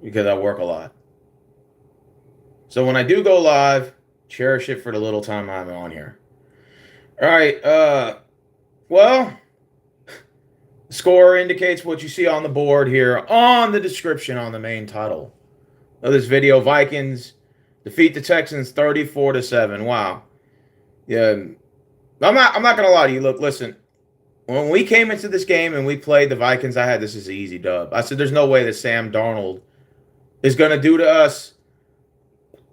because I work a lot. So when I do go live, cherish it for the little time I'm on here. All right. Well, score indicates what you see on the board here on the description on the main title of this video. Vikings defeat the Texans 34-7. Wow. Yeah. I'm not gonna lie to you. Look, listen. When we came into this game and we played the Vikings, I had this as an easy dub. I said, "There's no way that Sam Darnold is gonna do to us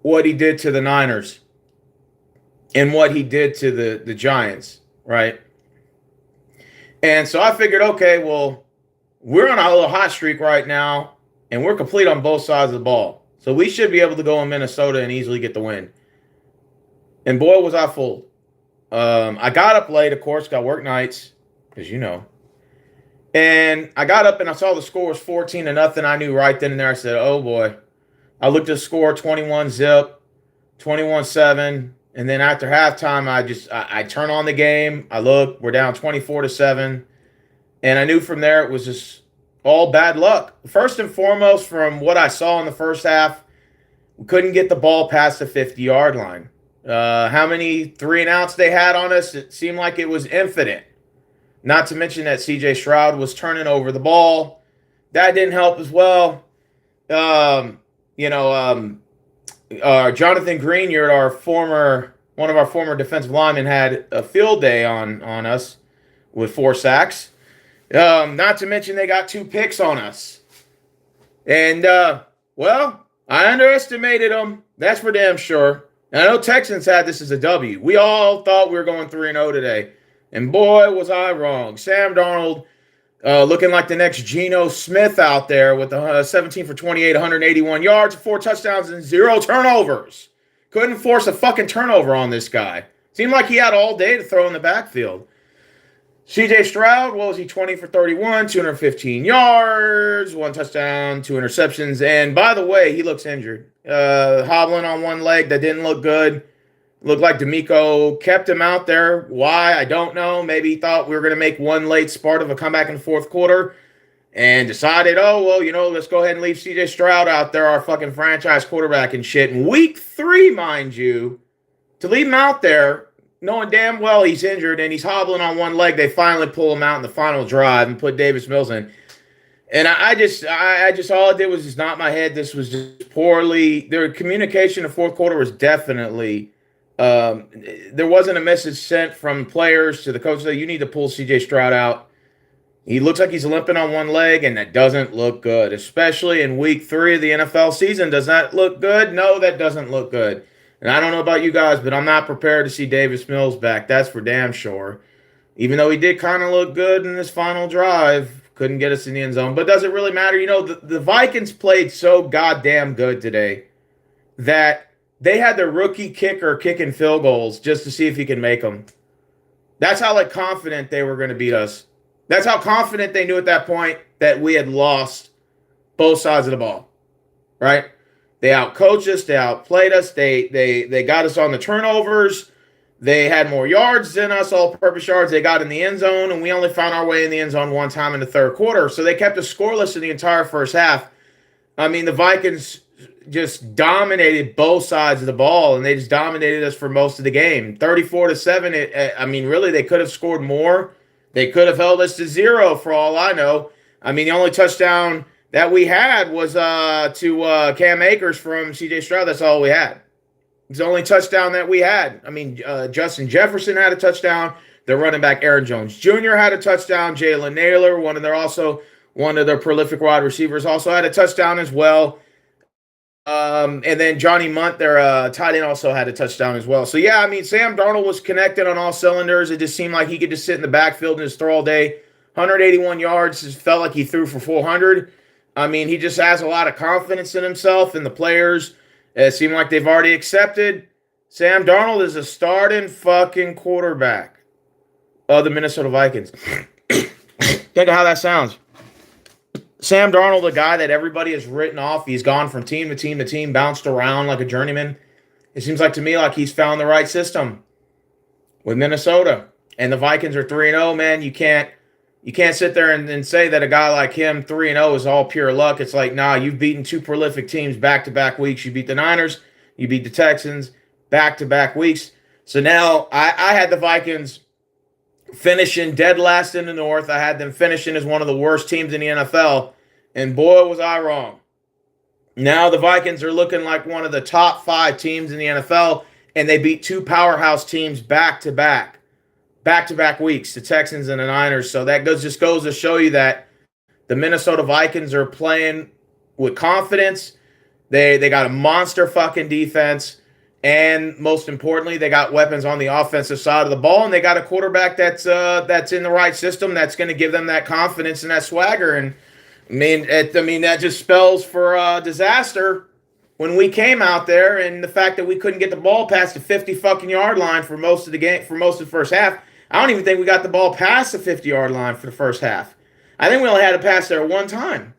what he did to the Niners and what he did to the Giants, right?" And so I figured, okay, well, we're on a little hot streak right now, and we're complete on both sides of the ball. So we should be able to go in Minnesota and easily get the win. And boy, was I fooled. I got up late, of course, got work nights, as you know. And I got up and I saw the score was 14-0. I knew right then and there, I said, oh boy. I looked at the score, 21-zip, 21-7. And then after halftime, I turn on the game. I look, we're down 24-7. And I knew from there it was just all bad luck. First and foremost, from what I saw in the first half, we couldn't get the ball past the 50-yard line. How many 3-and-outs they had on us? It seemed like it was infinite. Not to mention that C.J. Stroud was turning over the ball. That didn't help as well. Jonathan Greenyard, one of our former defensive linemen, had a field day on us with 4 sacks. Not to mention they got 2 picks on us. And, I underestimated them. That's for damn sure. And I know Texans had this as a W. We all thought we were going 3-0 today. And boy, was I wrong. Sam Darnold looking like the next Geno Smith out there with the 17 for 28, 181 yards, 4 touchdowns, and 0 turnovers. Couldn't force a fucking turnover on this guy. Seemed like he had all day to throw in the backfield. C.J. Stroud, what was he, 20 for 31, 215 yards, 1 touchdown, 2 interceptions. And by the way, he looks injured. Hobbling on one leg. That didn't look good. Looked like D'Amico kept him out there. Why? I don't know. Maybe he thought we were going to make one late spurt of a comeback in the fourth quarter and decided, let's go ahead and leave C.J. Stroud out there, our fucking franchise quarterback and shit. In week 3, mind you, to leave him out there, knowing damn well he's injured and he's hobbling on one leg, they finally pull him out in the final drive and put Davis Mills in. And I just all I did was just nod my head. This was just poorly. Their communication in the fourth quarter was definitely there wasn't a message sent from players to the coach that you need to pull C.J. Stroud out. He looks like he's limping on one leg, and that doesn't look good, especially in week 3 of the NFL season. Does that look good? No, that doesn't look good. And I don't know about you guys, but I'm not prepared to see Davis Mills back. That's for damn sure. Even though he did kind of look good in this final drive, couldn't get us in the end zone. But does it really matter? The Vikings played so goddamn good today that they had their rookie kicker kicking field goals just to see if he can make them. That's how confident they were going to beat us. That's how confident they knew at that point that we had lost both sides of the ball, right? They outcoached us. They outplayed us. They got us on the turnovers. They had more yards than us, all-purpose yards. They got in the end zone, and we only found our way in the end zone one time in the third quarter. So they kept us scoreless in the entire first half. I mean, the Vikings just dominated both sides of the ball, and they just dominated us for most of the game. 34-7, really, they could have scored more. They could have held us to 0 for all I know. I mean, the only touchdown that we had was to Cam Akers from C.J. Stroud. That's all we had. It's the only touchdown that we had. I mean, Justin Jefferson had a touchdown. Their running back Aaron Jones Jr. had a touchdown. Jalen Naylor, one of their prolific wide receivers, also had a touchdown as well. And then Johnny Munt, their tight end, also had a touchdown as well. So, yeah, I mean, Sam Darnold was connected on all cylinders. It just seemed like he could just sit in the backfield and just throw all day. 181 yards. It felt like he threw for 400. I mean, he just has a lot of confidence in himself and the players. It seemed like they've already accepted Sam Darnold is a starting fucking quarterback of the Minnesota Vikings. Think of how that sounds. Sam Darnold, the guy that everybody has written off. He's gone from team to team to team, bounced around like a journeyman. It seems like to me like he's found the right system with Minnesota. And the Vikings are 3-0, man. You can't You can't sit there and say that a guy like him, 3-0, is all pure luck. It's like, nah, you've beaten two prolific teams back-to-back weeks. You beat the Niners, you beat the Texans back-to-back weeks. So now I had the Vikings finishing dead last in the North. I had them finishing as one of the worst teams in the NFL. And boy, was I wrong. Now the Vikings are looking like one of the top 5 teams in the NFL, and they beat two powerhouse teams back-to-back weeks, the Texans and the Niners. So that just goes to show you that the Minnesota Vikings are playing with confidence. They got a monster fucking defense. And most importantly, they got weapons on the offensive side of the ball, and they got a quarterback that's in the right system that's going to give them that confidence and that swagger. And that just spells for disaster when we came out there, and the fact that we couldn't get the ball past the 50 fucking yard line for most of the game, for most of the first half. I don't even think we got the ball past the 50-yard line for the first half. I think we only had to pass there one time.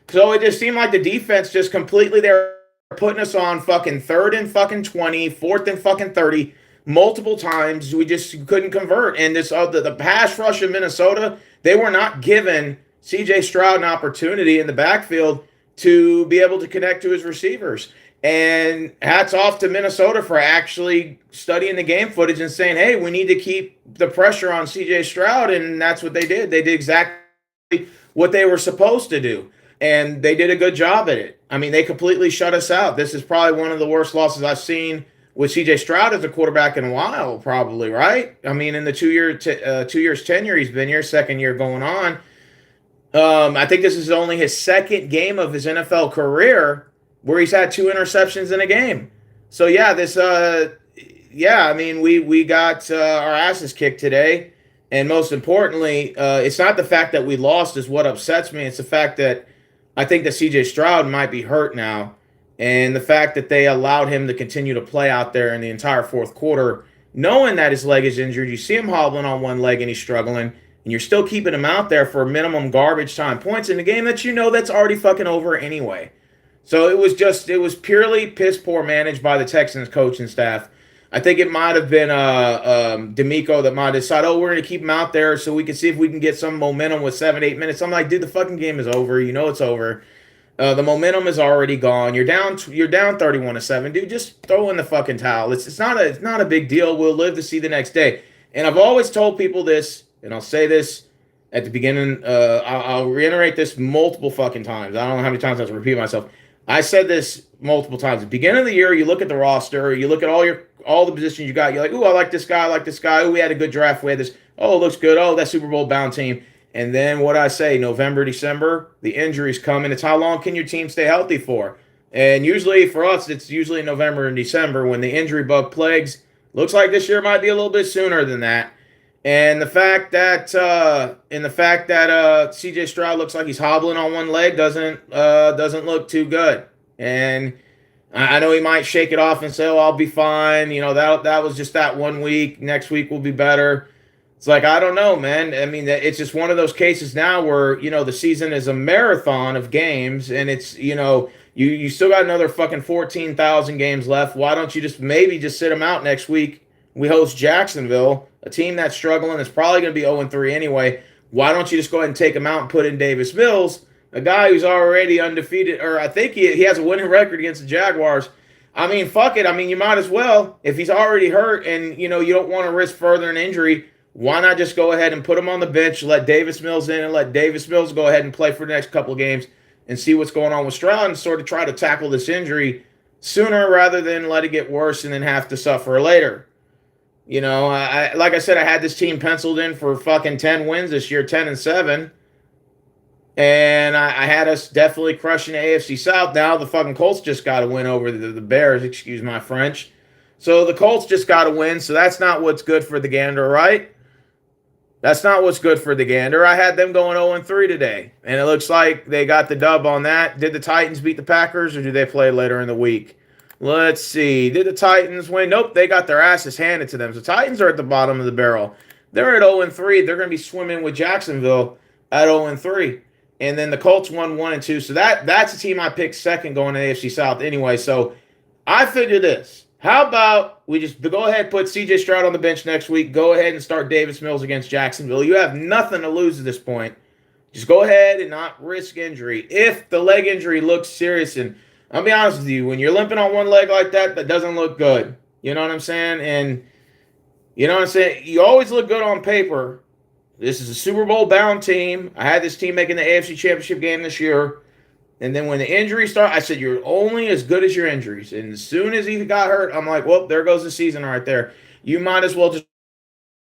So it just seemed like the defense just completely there. Putting us on fucking 3rd and fucking 20, 4th and fucking 30 multiple times. We just couldn't convert. And this the pass rush of Minnesota, they were not giving CJ Stroud an opportunity in the backfield to be able to connect to his receivers. And hats off to Minnesota for actually studying the game footage and saying, hey, we need to keep the pressure on CJ Stroud. And that's what they did. They did exactly what they were supposed to do. And they did a good job at it. I mean, they completely shut us out. This is probably one of the worst losses I've seen with C.J. Stroud as a quarterback in a while, probably, right? I mean, in the 2 years tenure he's been here, second year going on. I think this is only his second game of his NFL career where he's had 2 interceptions in a game. So, yeah, I mean, we got our asses kicked today. And most importantly, it's not the fact that we lost is what upsets me. It's the fact that I think that C.J. Stroud might be hurt now, and the fact that they allowed him to continue to play out there in the entire fourth quarter, knowing that his leg is injured. You see him hobbling on one leg and he's struggling, and you're still keeping him out there for minimum garbage time points in a game that you know that's already fucking over anyway. So it was purely piss poor managed by the Texans coaching staff. I think it might have been D'Amico that might have decided, we're going to keep him out there so we can see if we can get some momentum with 7-8 minutes. I'm like, dude, the fucking game is over. You know it's over. The momentum is already gone. You're down 31-7, dude. Just throw in the fucking towel. It's not a big deal. We'll live to see the next day. And I've always told people this, and I'll say this at the beginning. I'll reiterate this multiple fucking times. I don't know how many times I have to repeat myself. I said this multiple times. At the beginning of the year, you look at the roster, you look at all the positions you got. You're like, ooh, I like this guy, I like this guy. Ooh, we had a good draft. We had this. Oh, it looks good. Oh, that Super Bowl bound team. And then what I say, November, December, the injuries come, and it's how long can your team stay healthy for? And usually for us, it's usually November and December when the injury bug plagues. Looks like this year might be a little bit sooner than that. And the fact that C.J. Stroud looks like he's hobbling on one leg doesn't look too good. And I know he might shake it off and say, "Oh, I'll be fine." You know, that was just that 1 week. Next week will be better. It's like, I don't know, man. I mean, it's just one of those cases now where, you know, the season is a marathon of games, and it's, you know, you still got another fucking 14,000 games left. Why don't you maybe just sit them out next week? We host Jacksonville, a team that's struggling. It's probably going to be 0-3 anyway. Why don't you just go ahead and take him out and put in Davis Mills, a guy who's already undefeated, or I think he has a winning record against the Jaguars. I mean, fuck it. I mean, you might as well. If he's already hurt and, you know, you don't want to risk further an injury, why not just go ahead and put him on the bench, let Davis Mills in, and let Davis Mills go ahead and play for the next couple of games and see what's going on with Stroud and sort of try to tackle this injury sooner rather than let it get worse and then have to suffer later. You know, like I said, I had this team penciled in for fucking 10 wins this year, 10-7. And I had us definitely crushing the AFC South. Now the fucking Colts just got to win over the Bears, excuse my French. So the Colts just got to win, so that's not what's good for the gander, right? That's not what's good for the gander. I had them going 0-3 today, and it looks like they got the dub on that. Did the Titans beat the Packers, or do they play later in the week? Let's see. Did the Titans win? Nope, they got their asses handed to them. So Titans are at the bottom of the barrel. They're at 0-3. They're going to be swimming with Jacksonville at 0-3. And then the Colts won 1-2. So that's a team I picked second going to the AFC South anyway. So I figure this. How about we just go ahead and put CJ Stroud on the bench next week? Go ahead and start Davis Mills against Jacksonville. You have nothing to lose at this point. Just go ahead and not risk injury. If the leg injury looks serious, and I'll be honest with you, when you're limping on one leg like that, that doesn't look good. You know what I'm saying? And you know what I'm saying? You always look good on paper. This is a Super Bowl bound team. I had this team making the AFC Championship game this year. And then when the injuries start, I said, you're only as good as your injuries. And as soon as he got hurt, I'm like, well, there goes the season right there. You might as well just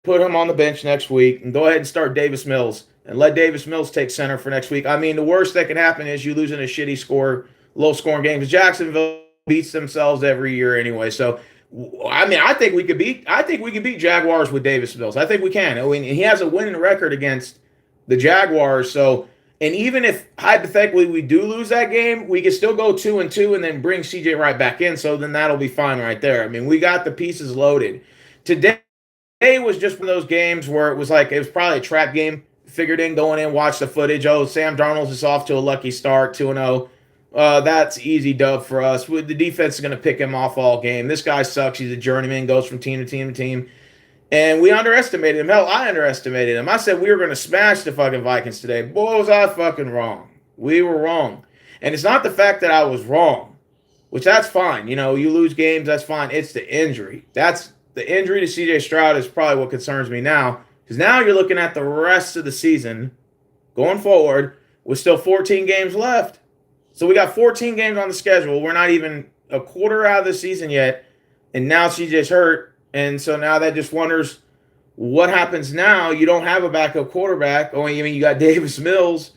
put him on the bench next week and go ahead and start Davis Mills and let Davis Mills take center for next week. I mean, the worst that can happen is you losing a shitty score, low scoring game, because Jacksonville beats themselves every year anyway. So, I mean, I think we could beat Jaguars with Davis Mills. I think we can. I mean, he has a winning record against the Jaguars. So, and even if hypothetically we do lose that game, we can still go 2-2 and then bring CJ right back in. So then that'll be fine right there. I mean, we got the pieces loaded. Today was just one of those games where it was probably a trap game. Figured in, going in, watch the footage. Oh, Sam Darnold is off to a lucky start, 2-0. That's easy dub for us. The defense is going to pick him off all game. This guy sucks. He's a journeyman, goes from team to team to team. And we underestimated him. Hell, I underestimated him. I said we were going to smash the fucking Vikings today. Boy, was I fucking wrong. We were wrong. And it's not the fact that I was wrong, which that's fine. You know, you lose games, that's fine. It's the injury. That's the injury to CJ Stroud is probably what concerns me now. Because now you're looking at the rest of the season going forward with still 14 games left. So we got 14 games on the schedule. We're not even a quarter out of the season yet. And now CJ's hurt. And so now that just wonders what happens now. You don't have a backup quarterback. Oh, I mean, you got Davis Mills.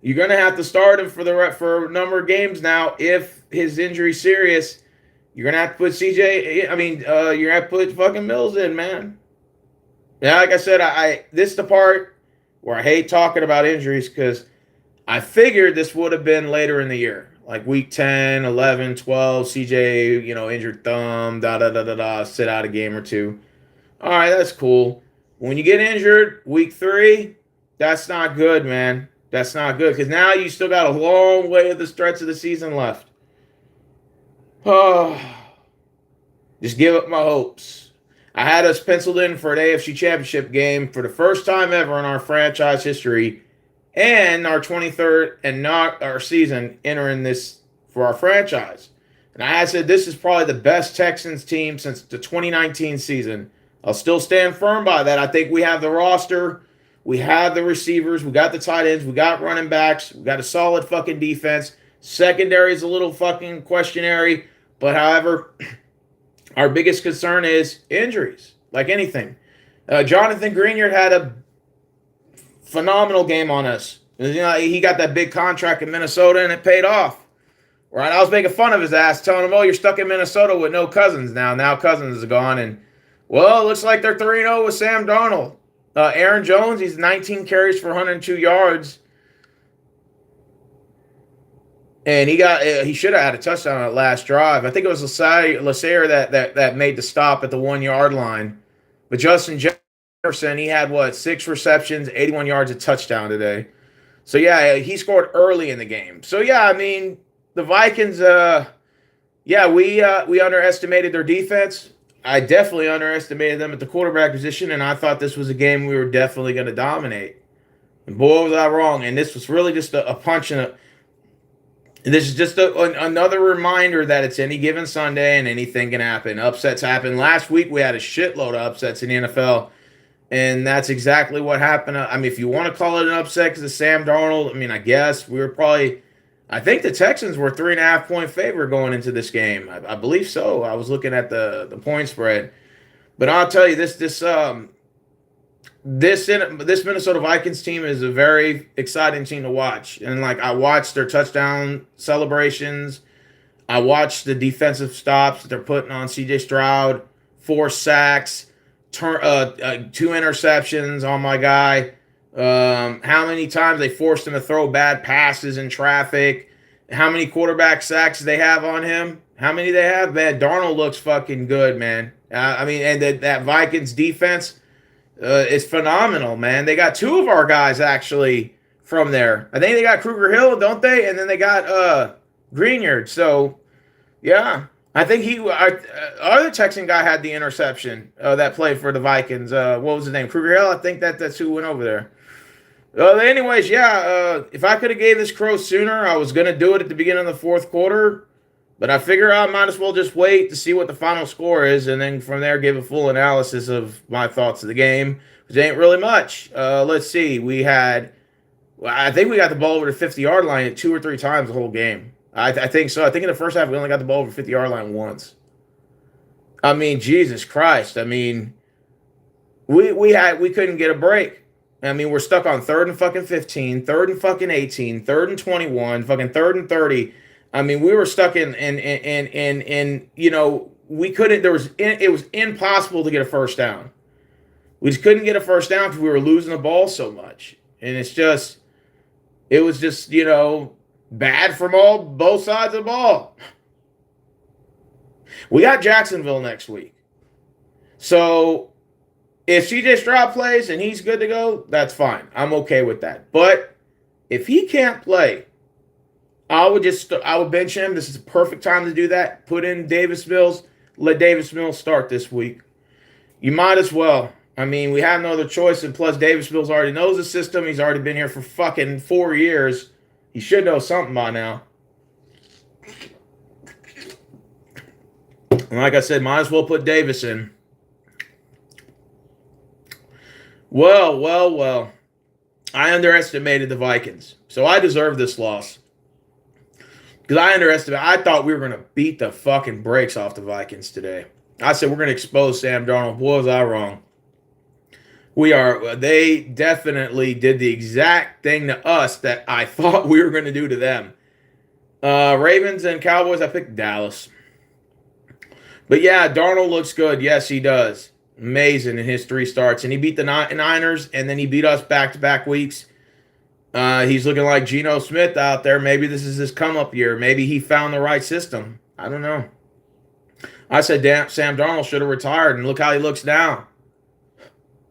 You're going to have to start him for a number of games now. If his injury's serious, you're going to have to put you're going to have to put fucking Mills in, man. Yeah, like I said, this is the part where I hate talking about injuries because I figured this would have been later in the year. Like week 10, 11, 12, CJ, injured thumb, sit out a game or two. All right, that's cool. When you get injured, week 3, that's not good, man. That's not good because now you still got a long way of the stretch of the season left. Oh, just give up my hopes. I had us penciled in for an AFC Championship game for the first time ever in our franchise history and our 23rd and not our season entering this for our franchise. And I said this is probably the best Texans team since the 2019 season. I'll still stand firm by that. I think we have the roster. We have the receivers. We got the tight ends. We got running backs. We got a solid fucking defense. Secondary is a little fucking questionary. But however, our biggest concern is injuries, like anything. Jonathan Greenard had a phenomenal game on us. He got that big contract in Minnesota, and it paid off. Right? I was making fun of his ass, telling him, oh, you're stuck in Minnesota with no Cousins now. Now Cousins is gone, and, well, it looks like they're 3-0 with Sam Darnold. Aaron Jones, he's 19 carries for 102 yards. And he should have had a touchdown on that last drive. I think it was Lasair that made the stop at the 1-yard line. But Justin Jefferson, he had, 6 receptions, 81 yards, a touchdown today. So, yeah, he scored early in the game. So, yeah, I mean, the Vikings, we underestimated their defense. I definitely underestimated them at the quarterback position, and I thought this was a game we were definitely going to dominate. And boy, was I wrong. And this was really just a punch in a... This is just another reminder that it's any given Sunday and anything can happen. Upsets happen. Last week we had a shitload of upsets in the NFL, and that's exactly what happened. I mean, if you want to call it an upset because of Sam Darnold, I mean, I guess we were probably – I think the Texans were 3.5-point favorite going into this game. I believe so. I was looking at the point spread. But I'll tell you, this Minnesota Vikings team is a very exciting team to watch. And, I watched their touchdown celebrations. I watched the defensive stops that they're putting on C.J. Stroud, 4 sacks, 2 interceptions on my guy. How many times they forced him to throw bad passes in traffic. How many quarterback sacks they have on him. How many they have? Man, Darnold looks fucking good, man. And that Vikings defense – it's phenomenal, man. They got 2 of our guys actually from there. I think they got Kruger Hill, don't they? And then they got Greenyard. So, yeah. I think our other Texan guy had the interception that played for the Vikings. What was his name? Kruger Hill. I think that's who went over there. Anyways, yeah. If I could have gave this crow sooner, I was gonna do it at the beginning of the fourth quarter. But I figure I might as well just wait to see what the final score is, and then from there give a full analysis of my thoughts of the game. Which ain't really much. Let's see. I think we got the ball over the 50-yard line 2 or 3 times the whole game. I think so. I think in the first half we only got the ball over 50-yard line once. I mean, Jesus Christ. I mean, we couldn't get a break. I mean, we're stuck on 3rd and fucking 15, 3rd and fucking 18, 3rd and 21, fucking 3rd and 30. I mean, we were stuck in we couldn't. It was impossible to get a first down. We just couldn't get a first down because we were losing the ball so much, and it was just bad from both sides of the ball. We got Jacksonville next week. So if CJ Stroud plays and he's good to go, that's fine. I'm okay with that. But if he can't play, I would bench him. This is the perfect time to do that. Put in Davis Mills. Let Davis Mills start this week. You might as well. I mean, we have no other choice. And plus, Davis Mills already knows the system. He's already been here for fucking 4 years. He should know something by now. And like I said, might as well put Davis in. Well. I underestimated the Vikings. So I deserve this loss. Because I thought we were going to beat the fucking brakes off the Vikings today. I said we're going to expose Sam Darnold. Boy, was I wrong. They definitely did the exact thing to us that I thought we were going to do to them. Ravens and Cowboys, I picked Dallas. But yeah, Darnold looks good. Yes, he does. Amazing in his 3 starts. And he beat the Niners, and then he beat us back-to-back weeks. He's looking like Geno Smith out there. Maybe this is his come-up year. Maybe he found the right system. I don't know. I said, damn, Sam Darnold should have retired, and look how he looks now.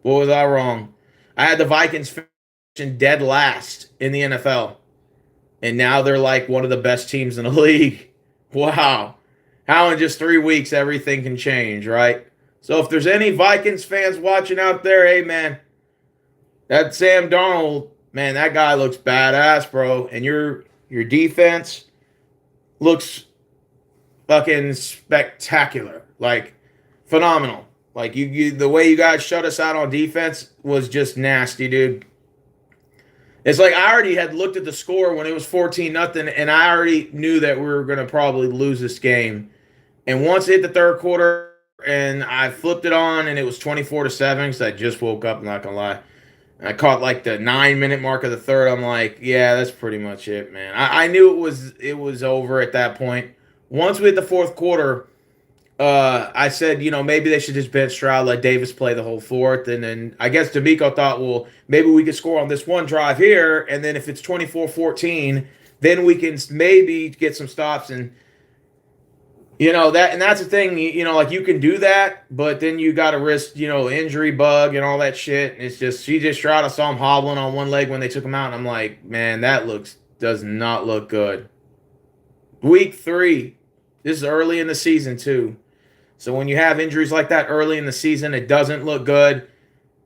What was I wrong? I had the Vikings finishing dead last in the NFL, and now they're like one of the best teams in the league. Wow. How in just 3 weeks everything can change, right? So if there's any Vikings fans watching out there, hey, man, that Sam Darnold, man, that guy looks badass, bro. And your defense looks fucking spectacular. Like, phenomenal. Like, the way you guys shut us out on defense was just nasty, dude. It's like I already had looked at the score when it was 14-0, and I already knew that we were going to probably lose this game. And once it hit the third quarter, and I flipped it on, and it was 24-7, because I just woke up, I'm not going to lie. I caught like the 9-minute mark of the third. I'm like, yeah, that's pretty much it, man. I knew it was over at that point. Once we hit the fourth quarter, I said, maybe they should just bench Stroud, let Davis play the whole fourth. And then I guess D'Amico thought, well, maybe we could score on this one drive here. And then if it's 24-14, then we can maybe get some stops. And, that's the thing, like you can do that, but then you got to risk, injury bug and all that shit. And it's just, CJ Stroud, I saw him hobbling on one leg when they took him out. And I'm like, man, that does not look good. Week 3. This is early in the season, too. So when you have injuries like that early in the season, it doesn't look good,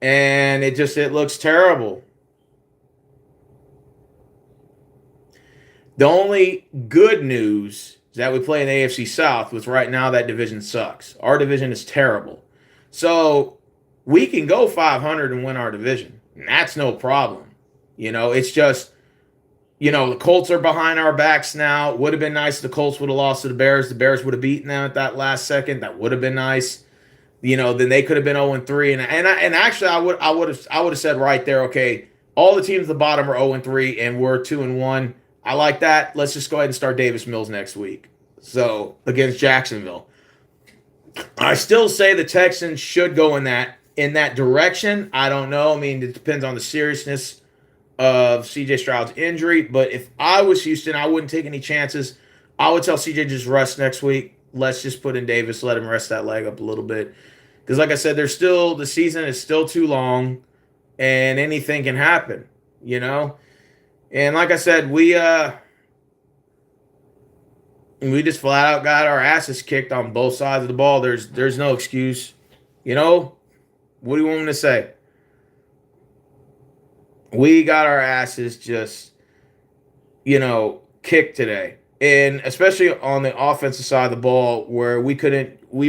and it looks terrible. The only good news is that we play in the AFC South, which right now that division sucks. Our division is terrible. So we can go 500 and win our division, and that's no problem. It's just, the Colts are behind our backs now. It would have been nice if the Colts would have lost to the Bears. The Bears would have beaten them at that last second. That would have been nice. Then they could have been 0-3. And actually, I would have said right there, okay, all the teams at the bottom are 0-3, and we're 2-1. I like that. Let's just go ahead and start Davis Mills next week. So against Jacksonville, I still say the Texans should go in that direction. I don't know. I mean, it depends on the seriousness of CJ Stroud's injury, but if I was Houston, I wouldn't take any chances. I would tell CJ just rest next week. Let's just put in Davis, let him rest that leg up a little bit. Because like I said, the season is still too long, and anything can happen, And like I said, And we just flat out got our asses kicked on both sides of the ball. There's no excuse. You know, what do you want me to say? We got our asses just, kicked today. And especially on the offensive side of the ball where we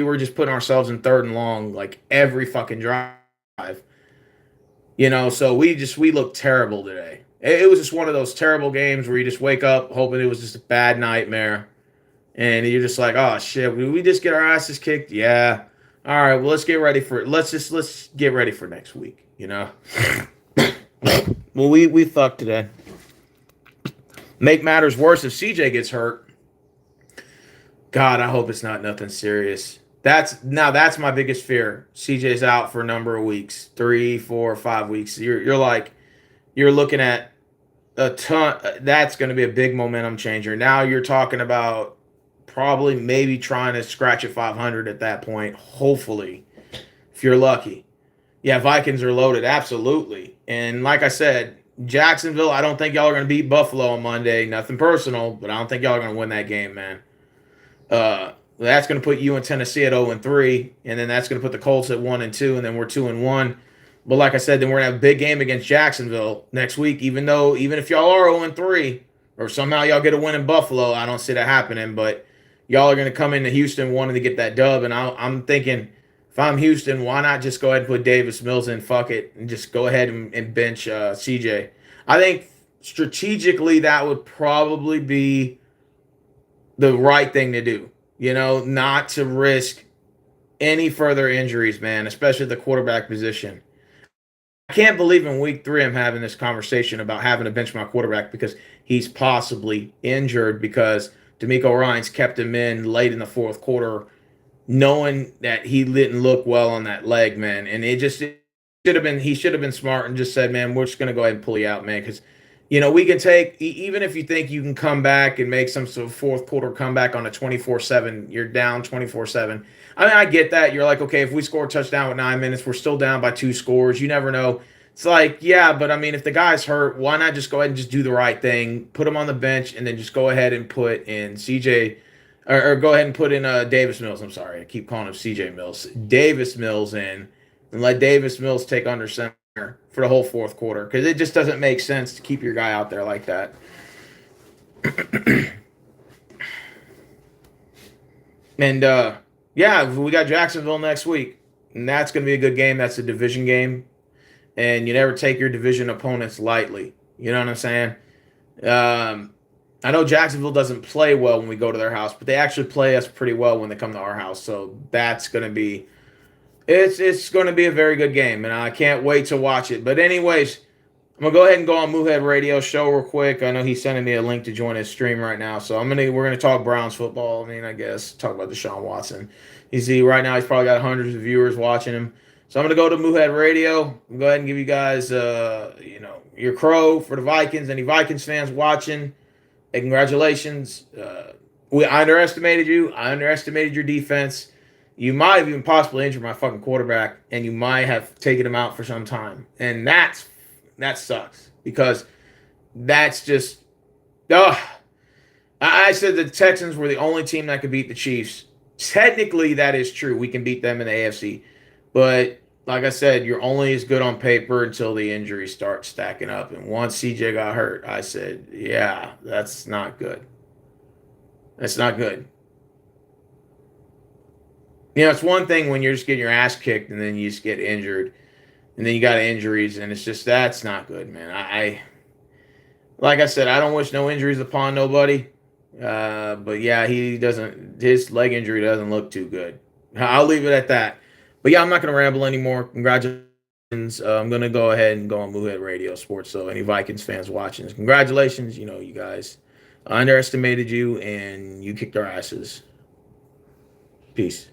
were just putting ourselves in third and long like every fucking drive. So we looked terrible today. It was just one of those terrible games where you just wake up hoping it was just a bad nightmare. And you're just like, oh shit, we just get our asses kicked? Yeah. All right, well let's get ready for next week. Well, we fucked today. Make matters worse if CJ gets hurt. God, I hope it's not nothing serious. That's my biggest fear. CJ's out for a number of weeks, 3, 4, 5 weeks. You're looking at a ton. That's going to be a big momentum changer. Now you're talking about probably maybe trying to scratch at 500 at that point. Hopefully, if you're lucky. Yeah, Vikings are loaded, absolutely. And like I said, Jacksonville, I don't think y'all are going to beat Buffalo on Monday. Nothing personal, but I don't think y'all are going to win that game, man. That's going to put you in Tennessee at 0-3, and then that's going to put the Colts at 1-2, and then we're 2-1. But like I said, then we're going to have a big game against Jacksonville next week. Even if y'all are 0-3, or somehow y'all get a win in Buffalo, I don't see that happening. But y'all are going to come into Houston wanting to get that dub, and I'm thinking, if I'm Houston, why not just go ahead and put Davis Mills in? Fuck it, and just go ahead and bench CJ. I think strategically that would probably be the right thing to do. Not to risk any further injuries, man, especially the quarterback position. I can't believe in week 3 I'm having this conversation about having to bench my quarterback because he's possibly injured because D'Amico Ryans kept him in late in the fourth quarter knowing that he didn't look well on that leg, man. And he should have been smart and just said, man, we're just going to go ahead and pull you out, man, because we can take, even if you think you can come back and make some sort of fourth quarter comeback on a 24-7, you're down 24-7. I mean, I get that. You're like, okay, if we score a touchdown with 9 minutes, we're still down by 2 scores. You never know. It's like, yeah, but I mean, if the guy's hurt, why not just go ahead and just do the right thing, put him on the bench, and then just go ahead and put in CJ, or go ahead and put in Davis Mills. I'm sorry, I keep calling him CJ Mills. Davis Mills in, and let Davis Mills take under center for the whole fourth quarter because it just doesn't make sense to keep your guy out there like that. And yeah, we got Jacksonville next week, and that's going to be a good game. That's a division game, and you never take your division opponents lightly. You know what I'm saying? I know Jacksonville doesn't play well when we go to their house, but they actually play us pretty well when they come to our house. So that's going to be it's going to be a very good game, and I can't wait to watch it. But anyways, I'm gonna go ahead and go on Moohead Radio Show real quick. I know he's sending me a link to join his stream right now, so we're gonna talk Browns football. I mean, I guess talk about Deshaun Watson. You see, right now he's probably got hundreds of viewers watching him. So I'm gonna go to Moohead Radio. I'm go ahead and give you guys, your crow for the Vikings. Any Vikings fans watching? Hey, congratulations. I underestimated you. I underestimated your defense. You might have even possibly injured my fucking quarterback, and you might have taken him out for some time. And that sucks because that's just. I said the Texans were the only team that could beat the Chiefs. Technically, that is true. We can beat them in the AFC. But like I said, you're only as good on paper until the injuries start stacking up. And once CJ got hurt, I said, yeah, that's not good. That's not good. It's one thing when you're just getting your ass kicked and then you just get injured and then you got injuries and it's just, that's not good, man. Like I said, I don't wish no injuries upon nobody. But yeah, his leg injury doesn't look too good. I'll leave it at that. But yeah, I'm not going to ramble anymore. Congratulations. I'm going to go ahead and go on Moohead Radio Sports. So any Vikings fans watching, congratulations. You guys, I underestimated you and you kicked our asses. Peace.